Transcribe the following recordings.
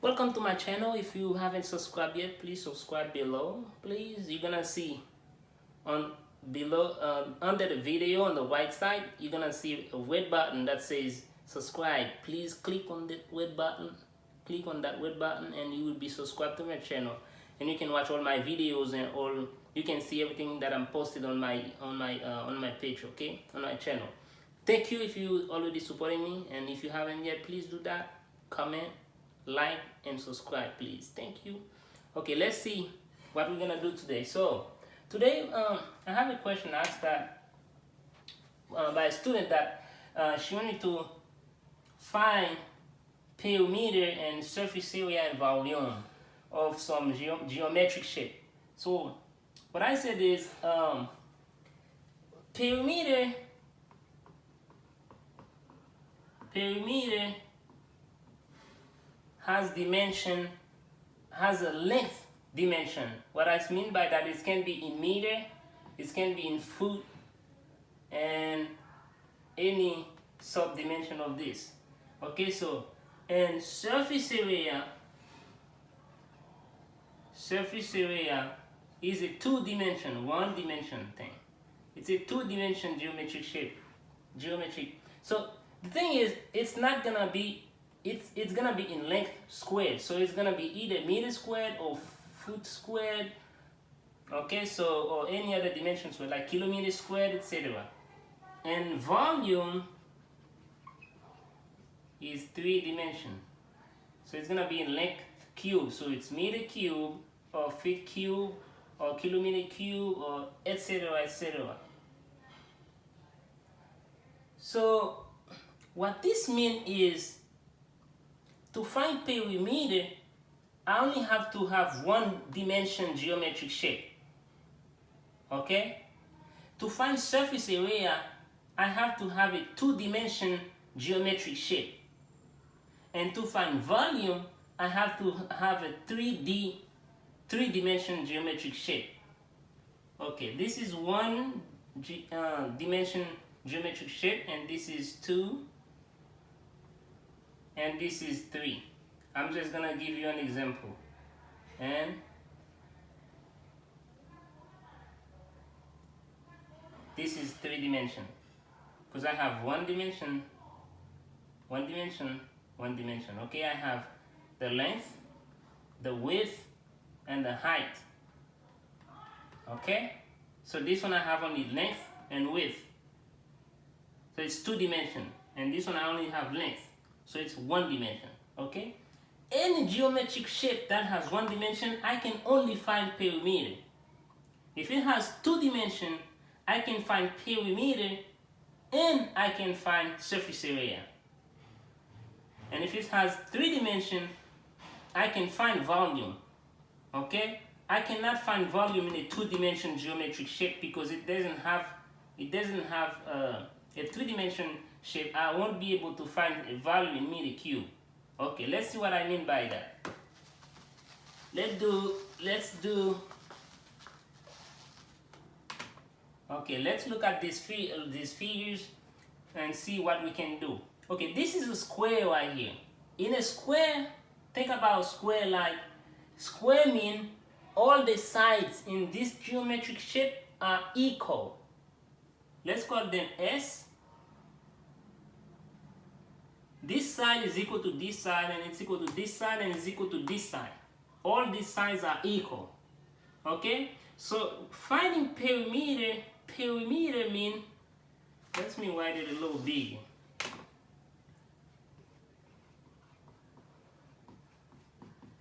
Welcome to my channel. If you haven't subscribed yet, please subscribe below. Please, you're gonna see on below under the video on the right side, you're gonna see a red button that says subscribe. Please click on the red button. Click on that red button, and you will be subscribed to my channel. And you can watch all my videos and all. You can see everything that I'm posted on my page. Okay, on my channel. Thank you if you already supporting me, and if you haven't yet, please do that. Comment, like, and subscribe, please. Thank you. Okay, let's see what we're gonna do today. So today I have a question asked that by a student that she wanted to find perimeter and surface area and volume of some geometric shape. So what I said is perimeter has a length dimension. What I mean by that is it can be in meter, it can be in foot, and any sub dimension of this. Okay, so and surface area is a one dimension thing. It's a two-dimension geometric shape. So the thing is, it's not gonna be, it's gonna be in length squared. So it's gonna be either meter squared or foot squared. Okay, so or any other dimensions like kilometer squared, etc. And volume is 3-dimension. So it's gonna be in length cube. So it's meter cube or feet cube or kilometer cube or etc. etc. So what this means is to find perimeter, I only have to have one dimension geometric shape. Okay? To find surface area, I have to have a 2-dimension geometric shape. And to find volume, I have to have a 3-dimension geometric shape. Okay, this is one dimension geometric shape, and this is 2, and this is 3. I'm just gonna give you an example. And this is 3-dimension, because I have one dimension. Okay, I have the length, the width, and the height. Okay, so this one I have only length and width, so it's 2-dimension, and this one I only have length, so it's 1-dimension. Okay, any geometric shape that has 1 dimension, I can only find perimeter. If it has 2-dimension, I can find perimeter and I can find surface area. And if it has 3-dimension, I can find volume. Okay, I cannot find volume in a 2-dimension geometric shape because it doesn't have a 3-dimension shape. I won't be able to find a value in meter cube. Okay, let's see what I mean by that. Okay, let's look at these figures and see what we can do. Okay, this is a square right here. In a square, think about a square like square mean all the sides in this geometric shape are equal. Let's call them S. This side is equal to this side, and it's equal to this side, and it's equal to this side. All these sides are equal. Okay? So finding perimeter mean, let me write it a little big.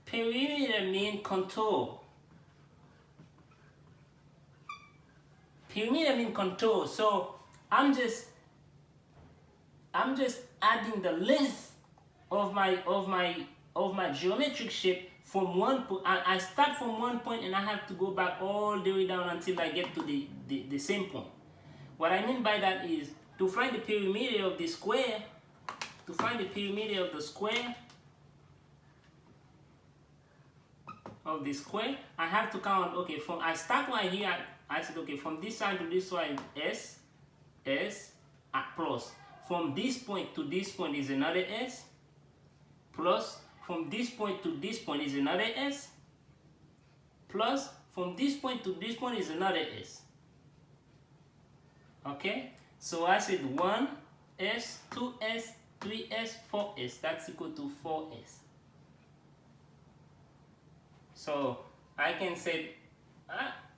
Perimeter mean contour. Perimeter mean contour. So I'm just adding the length of my geometric shape from one point. I start from one point and I have to go back all the way down until I get to the same point. What I mean by that is to find the perimeter of the square. To find the perimeter of the square. I have to count. Okay, I start right here. I said okay, from this side to this side, S plus. From this point to this point is another S, plus from this point to this point is another s, plus from this point to this point is another s. Okay, so I said 1s, 2s, 3s, 4s. That's equal to 4s. So I can say,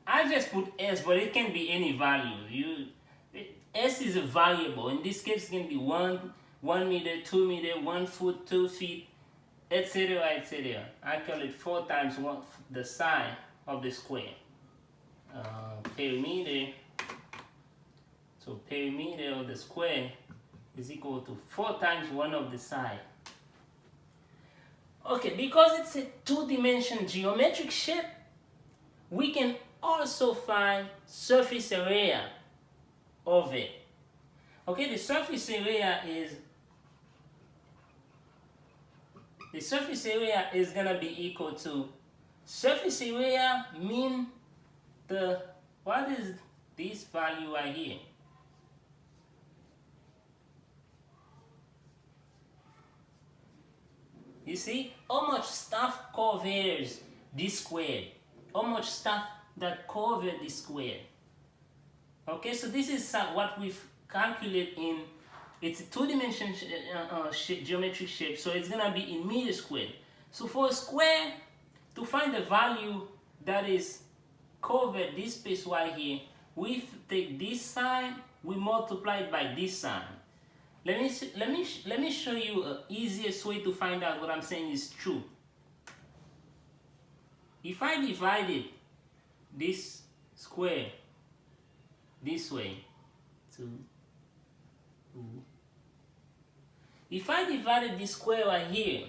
I just put s, but it can be any value. S is a variable. In this case, it can be 1 meter, 2 meter, 1 foot, 2 feet, etc., etc. I call it 4 times the side of the square. Perimeter. So perimeter of the square is equal to 4 times 1 of the side. Okay, because it's a two-dimensional geometric shape, we can also find surface area of it. Okay, the surface area is gonna be equal to surface area mean what is this value right here? You see how much stuff covers this square, how much stuff that covers this square. Okay, so this is what we've calculated in, it's a two-dimensional geometric shape, so it's gonna be in meter squared. So for a square, to find the value that is covered this space right here, we take this side, we multiply it by this side. Let me show you an easiest way to find out what I'm saying is true. If I divided this square this way, if I divided this square right here,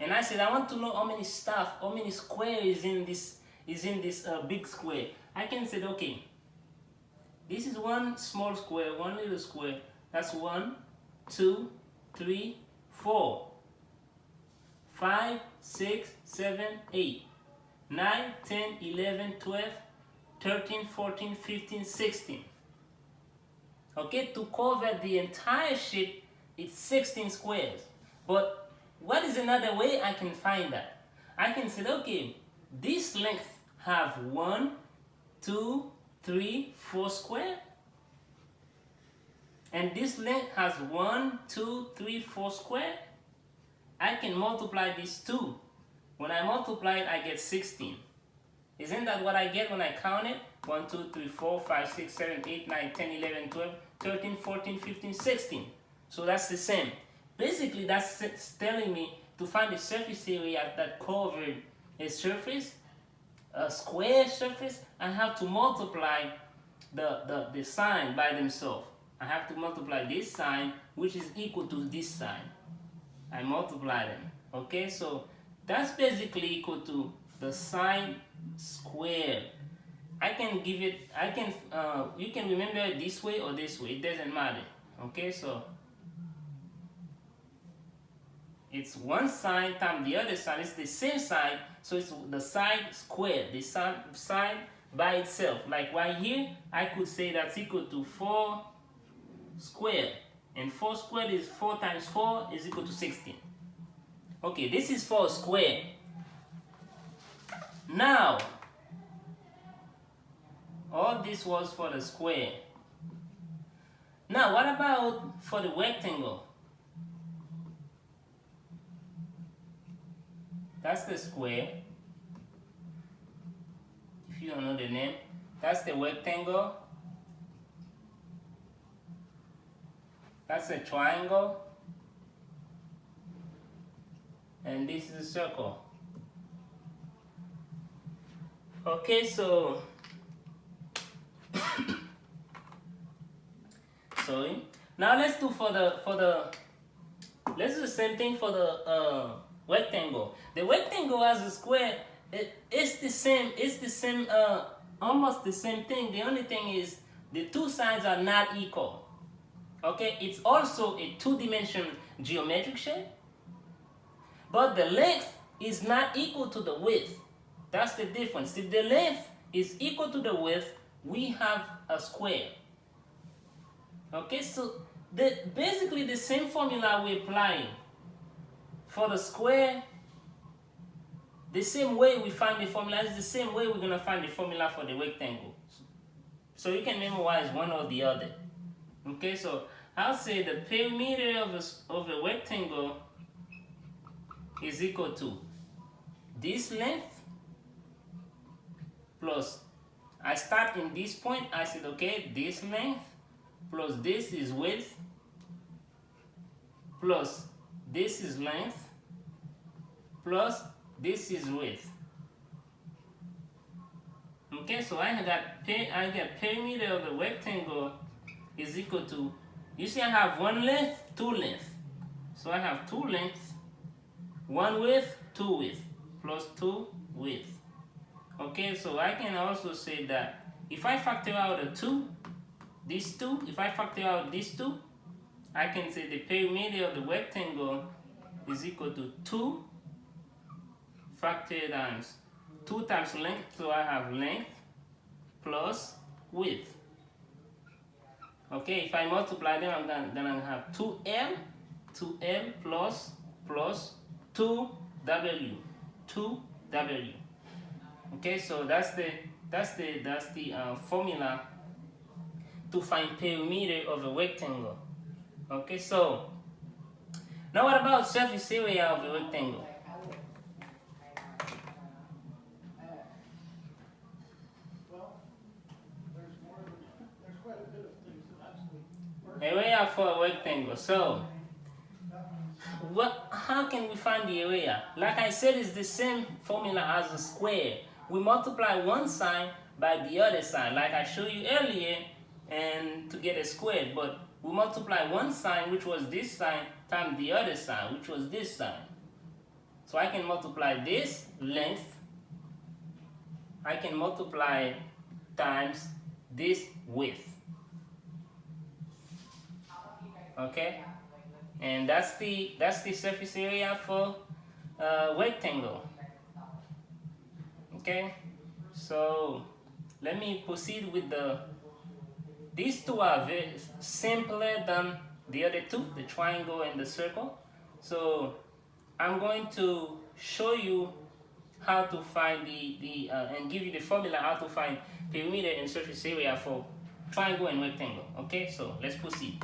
and I said I want to know how many square is in this big square, I can say, okay, this is one small square, one little square. That's 1, 2, 3, 4, 5, 6, 7, 8, 9, 10, 11, 12, 13, 14, 15, 16. Okay, to cover the entire shape, it's 16 squares. But what is another way I can find that? I can say, okay, this length have 1, 2, 3, 4 square. And this length has 1, 2, 3, 4 square. I can multiply these two. When I multiply it, I get 16. Isn't that what I get when I count it? 1, 2, 3, 4, 5, 6, 7, 8, 9, 10, 11, 12, 13, 14, 15, 16. So that's the same. Basically, that's telling me to find the surface area that covered a surface, a square surface, I have to multiply the sign by themselves. I have to multiply this sign, which is equal to this sign. I multiply them. Okay, so that's basically equal to the sine squared. I can give it, you can remember it this way or this way, it doesn't matter. Okay, so it's one side times the other side, it's the same side, so it's the side squared, the side by itself. Like right here, I could say that's equal to 4 squared, and 4 squared is 4 times 4 is equal to 16. Okay, this is 4 squared. Now, all this was for the square. Now, what about for the rectangle? That's the square. If you don't know the name, that's the rectangle. That's a triangle. And this is a circle. Okay, so sorry. Now let's do let's do the same thing for the rectangle. The rectangle as a square, it's the same, almost the same thing. The only thing is the two sides are not equal. Okay, it's also a two-dimensional geometric shape, but the length is not equal to the width. That's the difference. If the length is equal to the width, we have a square. Okay, so basically the same formula we're applying. for the square, the same way we find the formula is the same way we're gonna find the formula for the rectangle. So you can memorize one or the other. Okay, so I'll say the perimeter of a rectangle is equal to this length plus, I start in this point, I said okay, this length plus this is width plus this is length plus this is width. Okay, so I got perimeter of the rectangle is equal to, you see I have one length, two lengths. So I have two lengths, one width, two width, plus two width. Okay, so I can also say that if I factor out the two, these two, if I factor out these two, I can say the perimeter of the rectangle is equal to 2 factor times 2 times length, so I have length plus width. Okay, if I multiply them, I'm gonna have 2L plus 2W, 2W. Okay, so that's the formula to find perimeter of a rectangle. Okay, so now what about surface area of a rectangle? Area for a rectangle. So how can we find the area? Like I said, it's the same formula as a square. We multiply one side by the other side, like I showed you earlier, and to get a square. But we multiply one side, which was this side, times the other side, which was this side. So I can multiply this length, I can multiply times this width. Okay, and that's the surface area for rectangle. Okay, so let me proceed with these two are very simpler than the other two, the triangle and the circle. So I'm going to show you how to find and give you the formula how to find perimeter and surface area for triangle and rectangle. Okay, so let's proceed.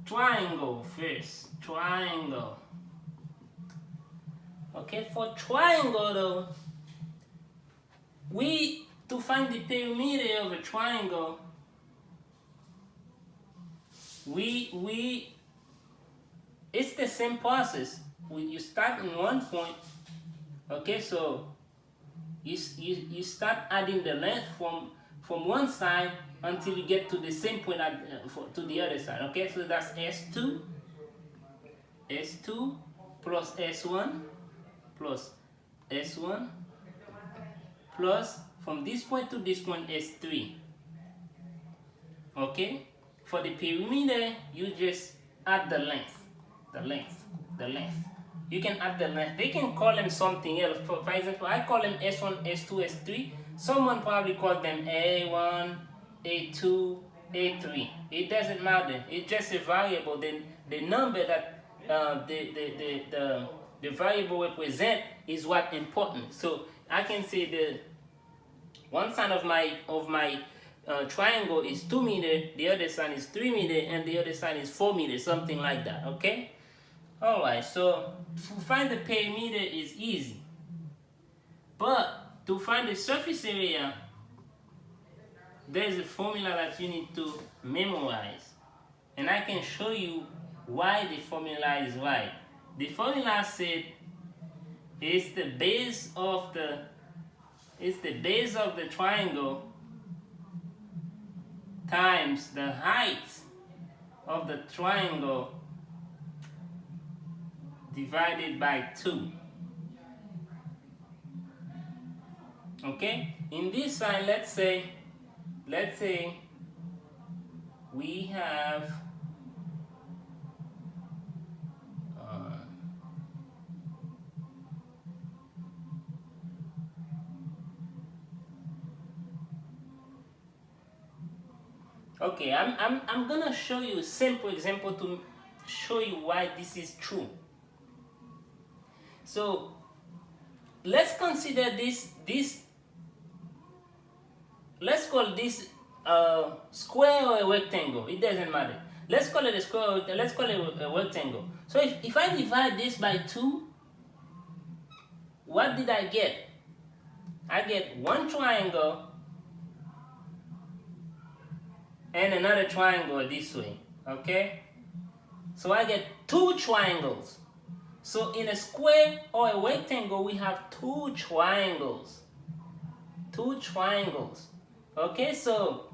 Triangle first, triangle. Okay, for triangle though, to find the perimeter of a triangle, it's the same process. You start in one point. Okay, so you start adding the length from one side until you get to the same point to the other side. Okay, so that's S2 plus S1 plus S1 plus from this point to this point S3. Okay, for the perimeter you just add the length. You can add the length. They can call them something else. For example, I call them S1, S2, S3. Someone probably called them A1, A2, A3. It doesn't matter. It's just a variable. Then the number that the variable represent is what important. So I can say the one side of my triangle is 2 meters, the other side is 3 meters, and the other side is 4 meters, something like that. Okay. All right. So to find the perimeter is easy, but to find the surface area, there's a formula that you need to memorize, and I can show you why the formula is right. The formula said it's the base of the triangle times the height of the triangle divided by 2. Okay, in this side, let's say we have Okay, I'm gonna show you a simple example to show you why this is true. So let's consider this let's call this a square or a rectangle. It doesn't matter. Let's call it a square or let's call it a rectangle. So if I divide this by 2, what did I get? I get one triangle and another triangle this way. Okay? So I get 2 triangles. So in a square or a rectangle, we have 2 triangles. 2 triangles. Okay, so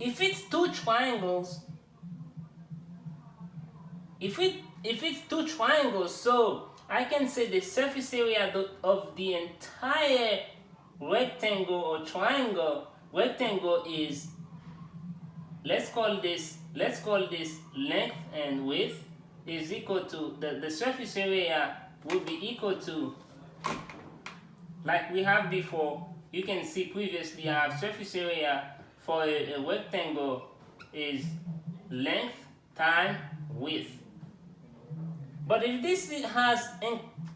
if it's 2 triangles, if it's 2 triangles, so I can say the surface area of the entire rectangle or triangle rectangle is, let's call this length and width is equal to the surface area will be equal to, like we have before. You can see previously I have surface area for a rectangle is length times width. But if this has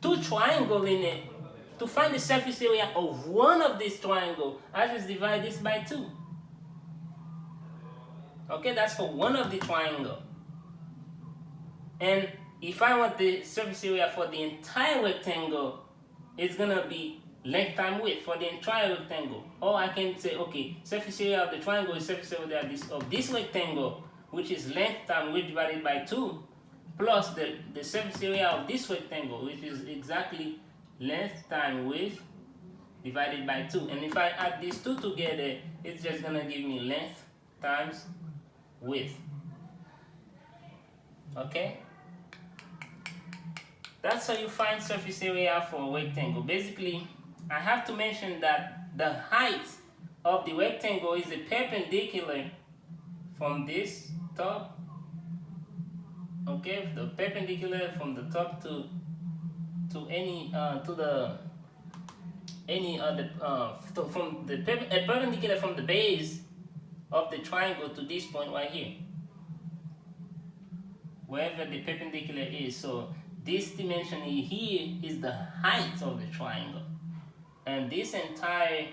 2 triangles in it, to find the surface area of one of these triangles, I just divide this by 2. Okay, that's for one of the triangle. And if I want the surface area for the entire rectangle, it's gonna be length times width for the entire rectangle. Or I can say, okay, surface area of the triangle is surface area of this rectangle, which is length times width divided by 2, plus the surface area of this rectangle, which is exactly length times width divided by 2. And if I add these two together, it's just gonna give me length times width. Okay? That's how you find surface area for a rectangle. Basically, I have to mention that the height of the rectangle is a perpendicular from this top. Okay, the perpendicular from the top to any from the perpendicular from the base of the triangle to this point right here, wherever the perpendicular is. So this dimension here is the height of the triangle, and this entire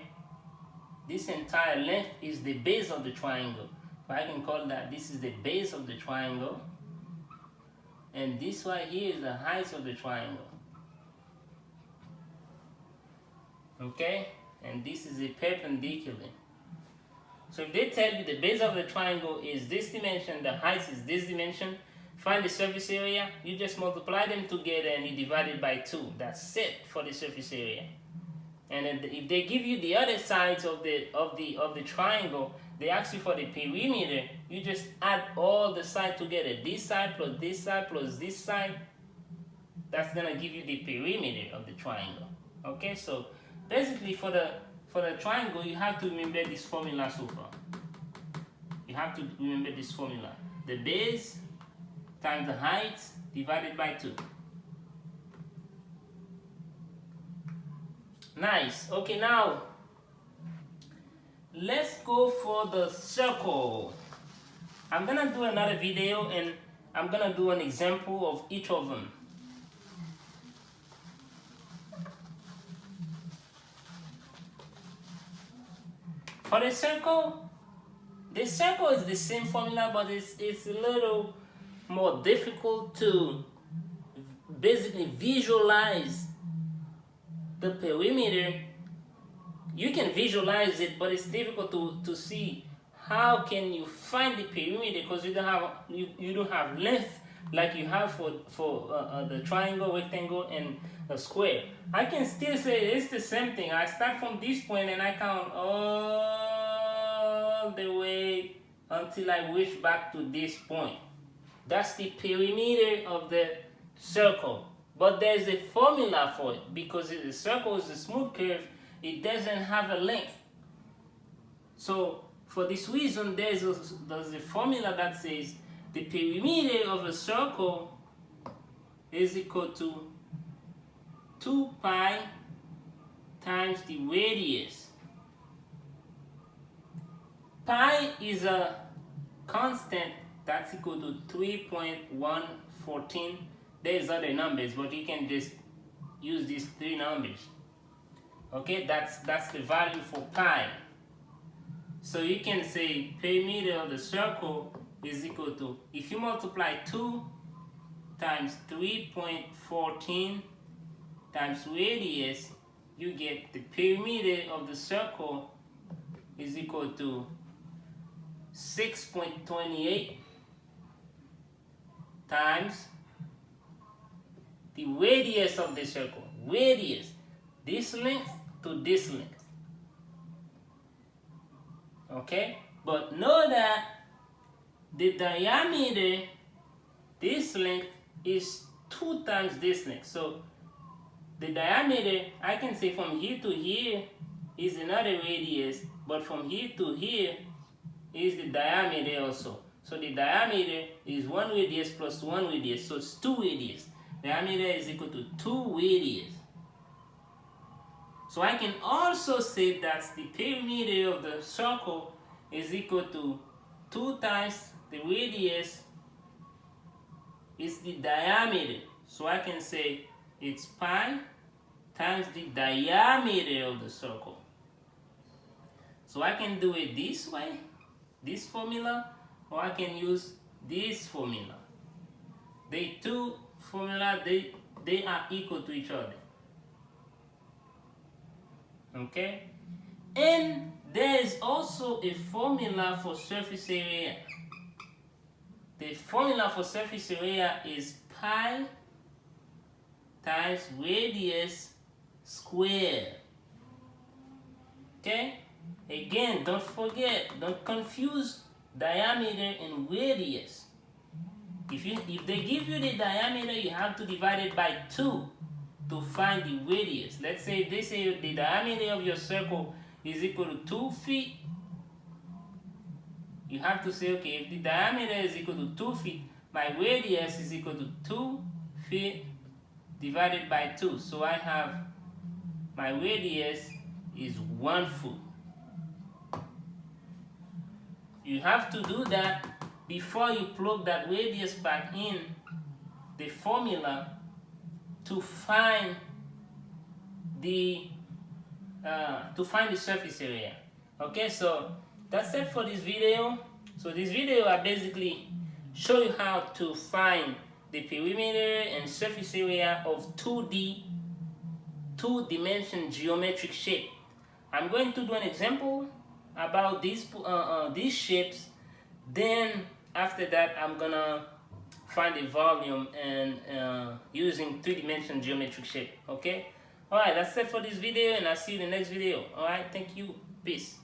length is the base of the triangle. So I can call that this is the base of the triangle, and this right here is the height of the triangle. Okay, and this is a perpendicular. So if they tell you the base of the triangle is this dimension, the height is this dimension, find the surface area, you just multiply them together and you divide it by 2. That's it for the surface area. And then if they give you the other sides of the triangle, they ask you for the perimeter, you just add all the sides together. This side plus this side plus this side. That's gonna give you the perimeter of the triangle. Okay, so basically for the triangle, you have to remember this formula so far. You have to remember this formula. The base times the height divided by 2. Nice. Okay, now let's go for the circle. I'm gonna do another video and I'm gonna do an example of each of them. For the circle is the same formula, but it's a little more difficult to basically visualize the perimeter. You can visualize it, but it's difficult to see how can you find the perimeter, because you don't have length like you have for the triangle, rectangle, and a square. I can still say it's the same thing. I start from this point and I count all the way until I reach back to this point. That's the perimeter of the circle. But there's a formula for it, because the circle is a smooth curve. It doesn't have a length. So for this reason, there's a formula that says the perimeter of a circle is equal to 2 pi times the radius. pi is a constant that's equal to 3.114. There's other numbers, but you can just use these three numbers. Okay, that's the value for pi. So you can say perimeter of the circle is equal to, if you multiply 2 times 3.14 times radius, you get the perimeter of the circle is equal to 6.28 times the radius of the circle. Radius, this length to this length. Okay? But know that the diameter, this length, is 2 times this length. So the diameter, I can say from here to here is another radius, but from here to here is the diameter also. So the diameter is 1 radius plus 1 radius, so it's 2 radius. Diameter is equal to 2 radius. So I can also say that the perimeter of the circle is equal to 2 times the radius is the diameter. So I can say it's pi times the diameter of the circle. So I can do it this way, this formula, or I can use this formula. The two formula, they are equal to each other. Okay? And there is also a formula for surface area. The formula for surface area is pi times radius squared. Okay? Again, don't forget, don't confuse diameter and radius. If they give you the diameter, you have to divide it by 2 to find the radius. Let's say they say the diameter of your circle is equal to 2 feet. You have to say, okay, if the diameter is equal to 2 feet, my radius is equal to 2 feet divided by 2. So I have my radius is 1 foot. You have to do that before you plug that radius back in the formula to find the surface area. Okay, so that's it for this video. So this video I basically show you how to find the perimeter and surface area of 2-dimension geometric shape. I'm going to do an example about these shapes. Then after that, I'm gonna find the volume and using 3-dimension geometric shape. Okay. All right. That's it for this video, and I'll see you in the next video. All right. Thank you. Peace.